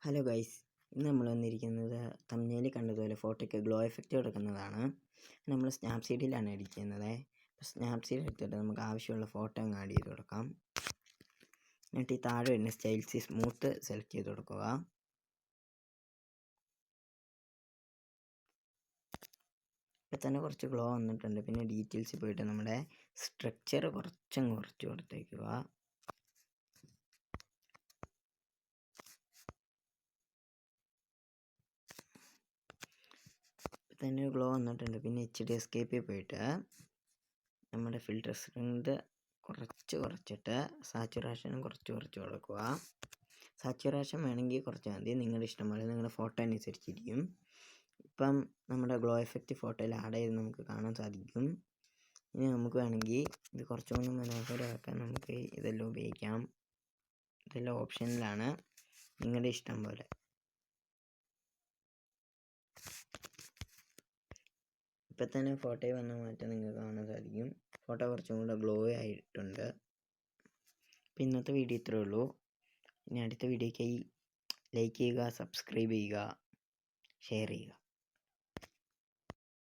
Hello guys, ഇന്ന് നമ്മൾ വന്നിരിക്കുന്നത് തമ്പ്നെയിലിൽ കണ്ടതുപോലെ ഫോട്ടോയ്ക്ക് ഗ്ലോ എഫക്റ്റ് കൊടുക്കുന്നതാണ്. നമ്മൾ സ്നാപ്സീഡിലാണ് എഡിറ്റ് ചെയ്യുന്നത്. സ്നാപ്സീഡ് എടുത്തിട്ട് നമുക്ക് ആവശ്യമുള്ള ഫോട്ടോ അങ്ങ് ആഡ് ചെയ്ത് കൊടുക്കാം. എന്നിട്ട് ഈ താഴെ വരുന്ന സ്റ്റൈൽസ് സ്മൂത്ത് സെലക്ട് ചെയ്ത് കൊടുക്കുക. ഇപ്പം തന്നെ കുറച്ച് ഗ്ലോ വന്നിട്ടുണ്ട്. പിന്നെ ഡീറ്റെയിൽസിൽ പോയിട്ട് നമ്മുടെ സ്ട്രക്ചർ കുറച്ച് കൊടുത്തേക്കുക. തന്നെ ഗ്ലോ വന്നിട്ടുണ്ട്. പിന്നെ HD എസ്കേപ്പിൽ പോയിട്ട് നമ്മുടെ ഫിൽറ്റർ സ്ട്രെങ്ത് കുറച്ചിട്ട് സാച്ചുറേഷനും കുറച്ച് കൊടുക്കുക. സാച്ചുറേഷൻ വേണമെങ്കിൽ കുറച്ച് മതി, നിങ്ങളുടെ ഇഷ്ടം പോലെ, നിങ്ങളുടെ ഫോട്ടോ അനുസരിച്ചിരിക്കും. ഇപ്പം നമ്മുടെ ഗ്ലോ എഫക്റ്റ് ഫോട്ടോയിൽ ആഡ് ചെയ്ത് നമുക്ക് കാണാൻ സാധിക്കും. ഇനി നമുക്ക് വേണമെങ്കിൽ ഇത് കുറച്ചുകൂടി മനോഹരമാക്കാൻ നമുക്ക് ഇതെല്ലാം ഉപയോഗിക്കാം. ഇതെല്ലാം ഓപ്ഷനിലാണ്, നിങ്ങളുടെ ഇഷ്ടം പോലെ. ഇപ്പം തന്നെ ഫോട്ടോയിൽ വന്ന മാറ്റം നിങ്ങൾക്ക് കാണാൻ സാധിക്കും. ഫോട്ടോ കുറച്ചും കൂടെ ഗ്ലോ ആയിട്ടുണ്ട്. അപ്പം ഇന്നത്തെ വീഡിയോ ഇത്രയേ ഉള്ളൂ. ഇനി അടുത്ത വീഡിയോയ്ക്കായി ലൈക്ക് ചെയ്യുക, സബ്സ്ക്രൈബ് ചെയ്യുക, ഷെയർ ചെയ്യുക.